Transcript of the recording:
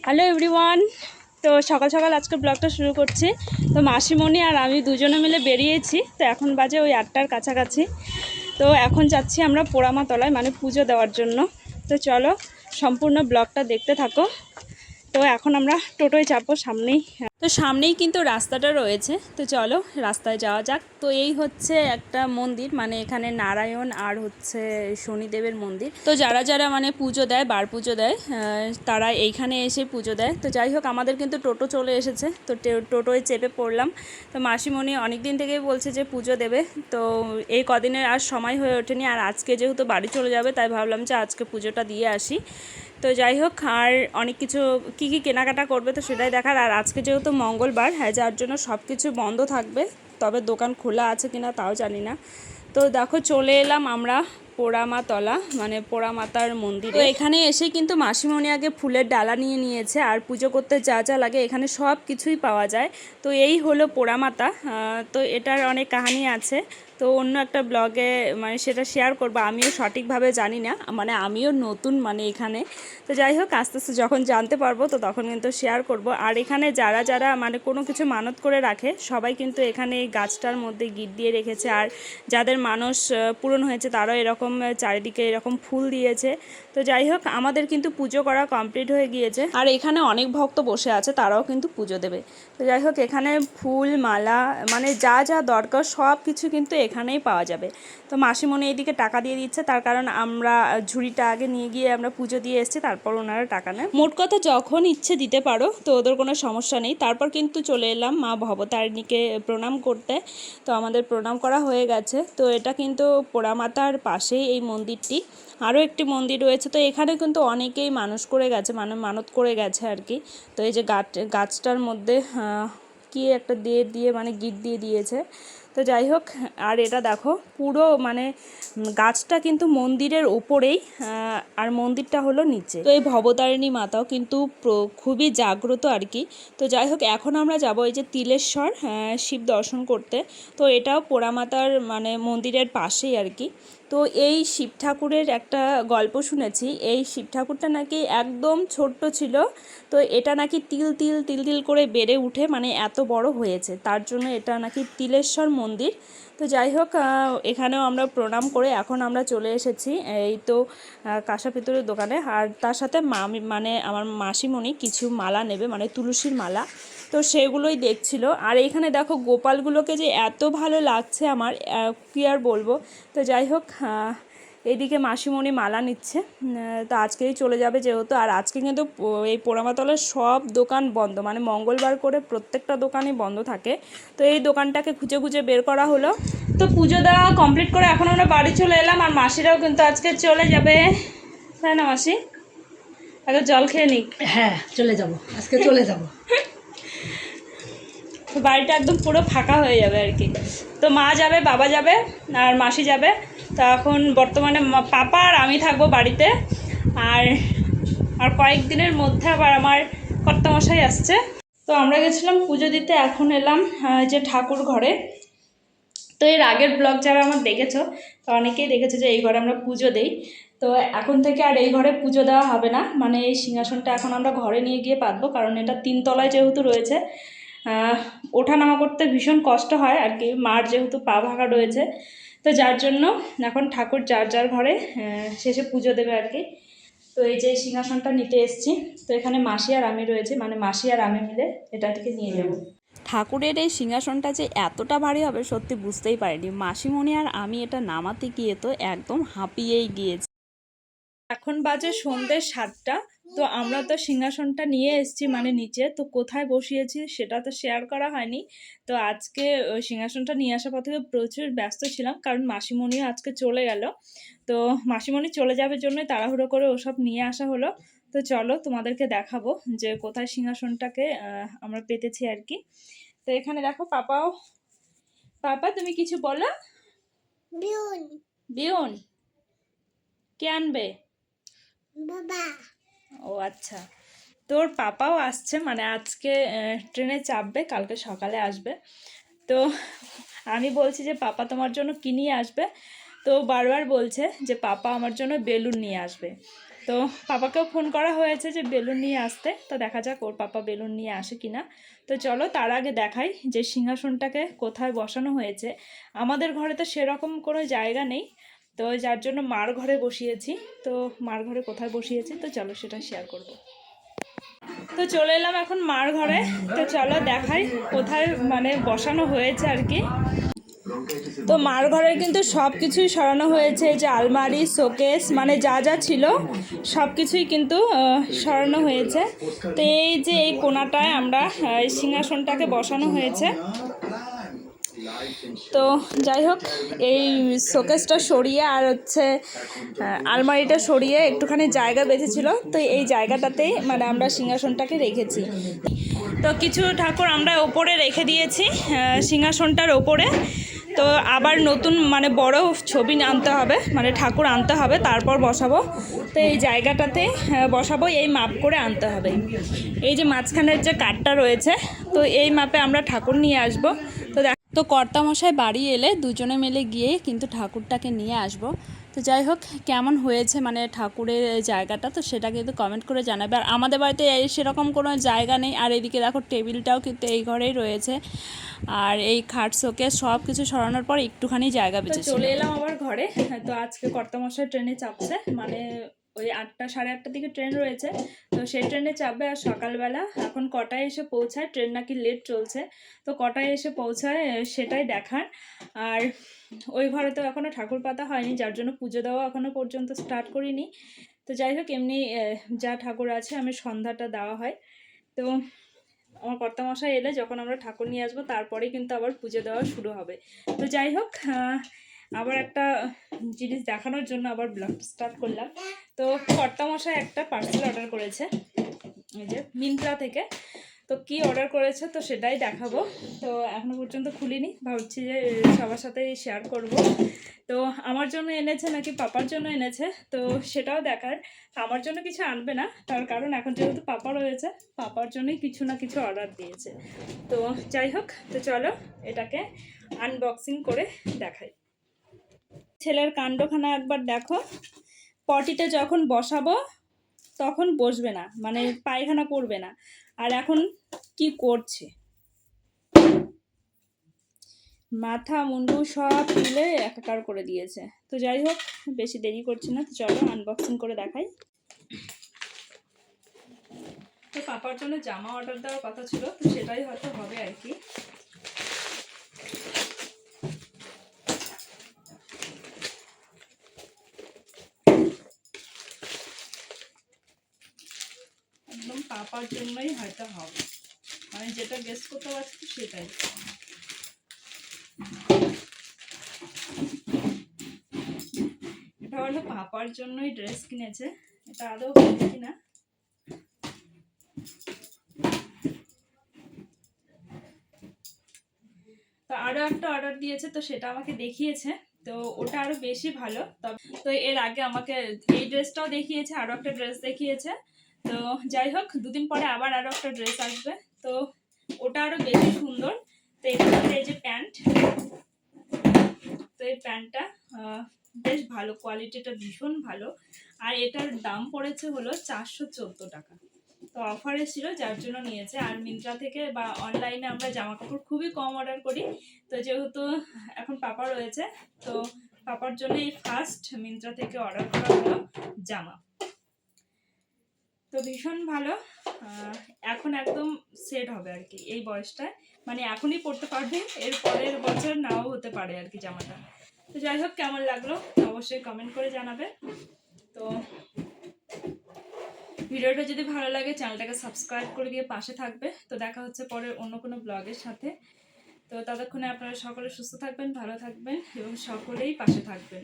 Hello everyone. তো সকাল সকাল আজকে ব্লগটা শুরু করছি। তো মাসিমণি আর আমি দুজনে মিলে বেরিয়েছি। তো এখন বাজে ওই 8টার কাছাকাছি। তো এখন যাচ্ছি আমরা পোড়ামাতলায়, মানে পুজো দেওয়ার জন্য। তো চলো সম্পূর্ণ ব্লগটা দেখতে থাকো। তো এখন আমরা টোটোয় চাপবো সামনেই। তো সামনেই কিন্তু রাস্তাটা রয়েছে, তো চলো রাস্তায় যাওয়া যাক। তো এই হচ্ছে একটা মন্দির, মানে এখানে নারায়ণ আর হচ্ছে শনিদেবের মন্দির। তো যারা যারা মানে পুজো দেয়, বার পুজো দেয়, তারা এইখানে এসে পুজো দেয়। তো যাই হোক, আমাদের কিন্তু টোটো চলে এসেছে। তো টোটোয় চেপে পড়লাম। তো মাসিমণি অনেক দিন থেকেই বলছে যে পুজো দেবে। তো এই কদিনের আর সময় হয়ে ওঠেনি, আর আজকে যেহেতু বাড়ি চলে যাবে তাই ভাবলাম যে আজকে পুজোটা দিয়ে আসি। তো যাই হোক, আর অনেক কিছু কী কেনাকাটা করবে তো সেটাই দেখার। আর আজকে যেহেতু মঙ্গলবার, হ্যাঁ, যার জন্য সব কিছু বন্ধ থাকবে, তবে দোকান খোলা আছে কিনা তাও জানি না। তো দেখো চলে এলাম আমরা পোড়ামাতলা, মানে পোড়ামাতার মন্দিরে। তো এখানে এসে কিন্তু মাসিমণি আগে ফুলের ডালা নিয়ে নিয়েছে, আর পুজো করতে যা যা লাগে এখানে সব কিছুই পাওয়া যায়। তো এই হলো পোড়ামাতা। তো এটার অনেক কাহিনী আছে, তো অন্য একটা ব্লগে মানে সেটা শেয়ার করবো। আমিও সঠিকভাবে জানি না, মানে আমিও নতুন মানে এখানে। তো যাই হোক, আস্তে আস্তে যখন জানতে পারবো তো তখন কিন্তু শেয়ার করব। আর এখানে যারা যারা মানে কোনো কিছু মানত করে রাখে সবাই কিন্তু এখানে এই গাছটার মধ্যে গিট দিয়ে রেখেছে। আর যাদের মানস পূরণ হয়েছে তারাও এরকম চারিদিকে এরকম ফুল দিয়েছে। তো যাই হোক, আমাদের কিন্তু পুজো করা কমপ্লিট হয়ে গিয়েছে, আর এখানে অনেক ভক্ত বসে আছে, তারাও কিন্তু পুজো দেবে। তো যাই হোক, এখানে ফুল মালা মানে যা যা দরকার সব কিছু কিন্তু এখানেই পাওয়া যাবে। তো মাসিমণি এইদিকে টাকা দিয়ে দিচ্ছে, তার কারণ আমরা ঝুড়িটা আগে নিয়ে গিয়ে আমরা পুজো দিয়ে এসেছি, তারপর ওনারা টাকা নেয়। মোট কথা যখন ইচ্ছে দিতে পারো, তো ওদের কোনো সমস্যা নেই। তারপর কিন্তু চলে এলাম মা ভবতারিণীকে প্রণাম করতে। তো আমাদের প্রণাম করা হয়ে গেছে। তো এটা কিন্তু পোড়ামাতার পাশেই এই মন্দিরটি। আরও একটি মন্দির রয়েছে। তো এখানে কিন্তু অনেকেই মানুষ করে গেছে, মানে মানত করে গেছে আর কি। তো এই যে গাছটার মধ্যে কি একটা দিয়ে মানে গিট দিয়ে দিয়েছে। তো যাই হোক, আর এটা দেখো পুরো মানে গাছটা কিন্তু মন্দিরের ওপরেই, আর মন্দিরটা হলো নিচে। তো এই ভবতারিণী মাতাও কিন্তু খুবই জাগ্রত আর কি। তো যাই হোক, এখন আমরা যাব এই যে তিলেশ্বর শিব দর্শন করতে। তো এটাও পোড়ামাতার মানে মন্দিরের পাশেই আর কি। তো এই শিব ঠাকুরের একটা গল্প শুনেছি। এই শিব ঠাকুরটা নাকি একদম ছোট্ট ছিল। তো এটা নাকি তিল তিল তিল তিল করে বেড়ে উঠে মানে এত বড় হয়েছে, তার জন্য এটা নাকি তিলেশ্বর মন্দির। তো যাই হোক, এখানেও আমরা প্রণাম করে এখন আমরা চলে এসেছি এই তো কাঁসা পিতলের দোকানে। আর তার সাথে মানে আমার মাসিমণি কিছু মালা নেবে, মানে তুলসীর মালা। তো সেগুলোই দেখছিল। আর এইখানে দেখো গোপালগুলোকে যে এত ভালো লাগছে আমার, কী আর বলবো। তো যাই হোক, এইদিকে মাসিমণি মালা নিচ্ছে। তো আজকেই চলে যাবে যেহেতু। আর আজকে কিন্তু এই পোড়ামাতলার সব দোকান বন্ধ, মানে মঙ্গলবার করে প্রত্যেকটা দোকানই বন্ধ থাকে। তো এই দোকানটাকে খুঁজে খুঁজে বের করা হলো। তো পুজো দেওয়া কমপ্লিট করে এখন আমরা বাড়ি চলে এলাম। আর মাসিরাও কিন্তু আজকে চলে যাবে, তাই না মাসি? আগে জল খেয়ে নিক। হ্যাঁ, চলে যাব, আজকে চলে যাব। তো বাড়িটা একদম পুরো ফাঁকা হয়ে যাবে আর কি। তো মা যাবে, বাবা যাবে, আর মাসি যাবে। তো এখন বর্তমানে পাপা আর আমি থাকবো বাড়িতে। আর আর কয়েকদিনের মধ্যে আবার আমার কর্তামশাই আসছে। তো আমরা গেছিলাম পুজো দিতে, এখন এলাম যে ঠাকুর ঘরে। তো এর আগের ব্লগ যারা আমার দেখেছো, তো অনেকেই দেখেছো যে এই ঘরে আমরা পুজো দেই। তো এখন থেকে আর এই ঘরে পুজো দেওয়া হবে না, মানে এই সিংহাসনটা এখন আমরা ঘরে নিয়ে গিয়ে পাতবো, কারণ এটা 3 তলায় যেহেতু রয়েছে, ওঠানামা করতে ভীষণ কষ্ট হয় আর কি, মার যেহেতু পা ভাঙা রয়েছে। তো যার জন্য এখন ঠাকুর যার যার ঘরে শেষে পুজো দেবে আর কি। তো এই যে সিংহাসনটা নিতে এসেছি। তো এখানে মাসি আর আমি রয়েছে, মানে মাসি আর আমি মিলে এটা থেকে নিয়ে যাবো। ঠাকুরের এই সিংহাসনটা যে এতটা ভারী হবে সত্যি বুঝতেই পারিনি। মাসিমণি আর আমি এটা নামাতে গিয়ে তো একদম হাঁপিয়েই গিয়েছি। এখন বাজে সন্ধ্যে 7টা। তো আমরা তো সিংহাসনটা নিয়ে এসেছি মানে নিচে, তো কোথায় বসিয়েছি সেটা তো শেয়ার করা হয়নি। তো আজকে ওই সিংহাসনটা নিয়ে আসার পর থেকে প্রচুর ব্যস্ত ছিলাম, কারণ মাসিমণিও আজকে চলে গেল। তো মাসিমণি চলে যাবে জন্যই তাড়াহুড়ো করে ওসব নিয়ে আসা হলো। তো চলো তোমাদেরকে দেখাবো যে কোথায় সিংহাসনটাকে আমরা পেতেছি আর কি। তো এখানে দেখো পাপাও। পাপা তুমি কিছু বলো। বিউন। বিউন কে আনবে? বাবা। ও আচ্ছা। তোর পাপাও আসছে, মানে আজকে ট্রেনে চাপবে, কালকে সকালে আসবে। তো আমি বলছি যে পাপা তোমার জন্য কি নিয়ে আসবে। তো বারবার বলছে যে পাপা আমার জন্য বেলুন নিয়ে আসবে। তো পাপাকেও ফোন করা হয়েছে যে বেলুন নিয়ে আসতে, তো দেখা যাক ওর পাপা বেলুন নিয়ে আসে কিনা। তো চলো তার আগে দেখাই যে সিংহাসনটাকে কোথায় বসানো হয়েছে। আমাদের ঘরে তো সেরকম কোনো জায়গা নেই, তো যার জন্য মার ঘরে বসিয়েছি। তো মার ঘরে কোথায় বসিয়েছি তো চলো সেটা শেয়ার করব। তো চলে এলাম এখন মার ঘরে, তো চলো দেখাই কোথায় মানে বসানো হয়েছে আর কি। তো মার ঘরে কিন্তু সব কিছুই সরানো হয়েছে, যে আলমারি, শোকেস, মানে যা যা ছিল সব কিছুই কিন্তু সরানো হয়েছে। তো এই যে এই কোণাটায় আমরা সিংহাসনটাকে বসানো হয়েছে। তো যাই হোক, এই শোকেসটা সরিয়ে আর হচ্ছে আলমারিটা সরিয়ে একটুখানি জায়গা বেঁচেছিল, তো এই জায়গাটাতেই মানে আমরা সিংহাসনটাকে রেখেছি। তো কিছু ঠাকুর আমরা ওপরে রেখে দিয়েছি সিংহাসনটার ওপরে। তো আবার নতুন মানে বড় ছবি আনতে হবে, মানে ঠাকুর আনতে হবে, তারপর বসাবো। তো এই জায়গাটাতে বসাবো, এই মাপ করে আনতে হবে। এই যে মাঝখানের যে কাঠটা রয়েছে, তো এই মাপে আমরা ঠাকুর নিয়ে আসবো। তো কর্তামশাই বাড়ি এলে দুজনে মিলে গিয়ে কিন্তু ঠাকুরটাকে নিয়ে আসব। তো যাই হোক, কেমন হয়েছে মানে ঠাকুরের জায়গাটা, তো সেটা কিন্তু কমেন্ট করে জানাবে। আর আমাদের বাড়িতে সেরকম কোনো জায়গা নেই। আর এদিকে দেখো টেবিলটাও কিন্তু এই ঘরেই রয়েছে, আর এই খাট শোকেস সব কিছু সরানোর পর একটুখানি জায়গা বেঁচে চলে এলাম আবার ঘরে। তো আজকে কর্তামশাই ট্রেনে চাপছে, মানে ওই 8টা সাড়ে 8টার দিকে ট্রেন রয়েছে, তো সেই ট্রেনে চাপবে। আর সকালবেলা এখন কটায় এসে পৌঁছায়, ট্রেন নাকি লেট চলছে, তো কটায় এসে পৌঁছায় সেটাই দেখার। আর ওই ঘরে তো এখনও ঠাকুর পাতা হয়নি, যার জন্য পুজো দেওয়া এখনও পর্যন্ত স্টার্ট করিনি। তো যাই হোক, এমনি যা ঠাকুর আছে আমি সন্ধ্যাটা দেওয়া হয়। তো আমার কর্তামশাই এলে যখন আমরা ঠাকুর নিয়ে আসবো তারপরেই কিন্তু আবার পুজো দেওয়া শুরু হবে। তো যাই হোক, আবার একটা জিনিস দেখানোর জন্য আবার ব্লগ স্টার্ট করলাম। তো কর্তামশাই একটা পার্সেল অর্ডার করেছে এই যে মিন্ত্রা থেকে। তো কি অর্ডার করেছে তো সেটাই দেখাবো। তো এখনো পর্যন্ত খুলিনি, ভাবছি যে সবার সাথে শেয়ার করব। তো আমার জন্য এনেছে নাকি পাপার জন্য এনেছে, তো সেটাও দেখার। আমার জন্য কিছু আনবে না, তার কারণ এখন যেহেতু পাপা রয়েছে, পাপার জন্যই কিছু না কিছু অর্ডার দিয়েছে। তো যাই হোক, তো চলো এটাকে আনবক্সিং করে দেখাই। ছেলের কাণ্ডখানা একবার দেখো। পটিতে যখন বসাবো তখন বসবে না, মানে পায়খানা করবে না, আর এখন কি করছে, মাথা মুন্ডু সব মিলে একাকার করে দিয়েছে। তো যাই হোক, বেশি দেরি করছি না, তো চলো আনবক্সিং করে দেখাই। তো পাপার জন্য জামা অর্ডার দেওয়ার কথা ছিল, তো সেটাই হয়তো হবে আর কি। একদম পাপার জন্যই হয়তো হবে, মানে যেটা গেস করতে পারছি সেটাই। এটা হলো পাপার জন্যই ড্রেস কিনেছে, এটা আদৌ হবে কিনা। তো আরও একটা অর্ডার দিয়েছে, তো সেটা আমাকে দেখিয়েছে, তো ওটা আরও বেশি ভালো। তো এর আগে আমাকে এই ড্রেসটাও দেখিয়েছে, আরও একটা ড্রেস দেখিয়েছে। তো যাই হোক, দুদিন পরে আবার আরও একটা ড্রেস আসবে, তো ওটা আরও বেশি সুন্দর। তো এখানে এই যে প্যান্ট, তো এই প্যান্টটা বেশ ভালো, কোয়ালিটিটা ভীষণ ভালো। আর এটার দাম পড়েছে হলো 414 টাকা। তো অফারে ছিল যার জন্য নিয়েছে। আর মিন্ত্রা থেকে বা অনলাইনে আমরা জামা কাপড় খুবই কম অর্ডার করি, তো যেহেতু এখন পাপা রয়েছে, তো পাপার জন্য এই ফার্স্ট মিন্ত্রা থেকে অর্ডার করা হলো জামা। তো ভীষণ ভালো, এখন একদম সেট হবে আর কি এই বয়সটায়, মানে এখনই পড়তে পারবে, এর পরের বছর নাও হতে পারে আর কি জামাটা। তো যাই হোক, কেমন লাগলো অবশ্যই কমেন্ট করে জানাবে। তো ভিডিওটা যদি ভালো লাগে চ্যানেলটাকে সাবস্ক্রাইব করে দিয়ে পাশে থাকবে। তো দেখা হচ্ছে পরের অন্য কোনো ব্লগের সাথে। তো ততক্ষণে আপনারা সকলে সুস্থ থাকবেন, ভালো থাকবেন এবং সকলেই পাশে থাকবেন।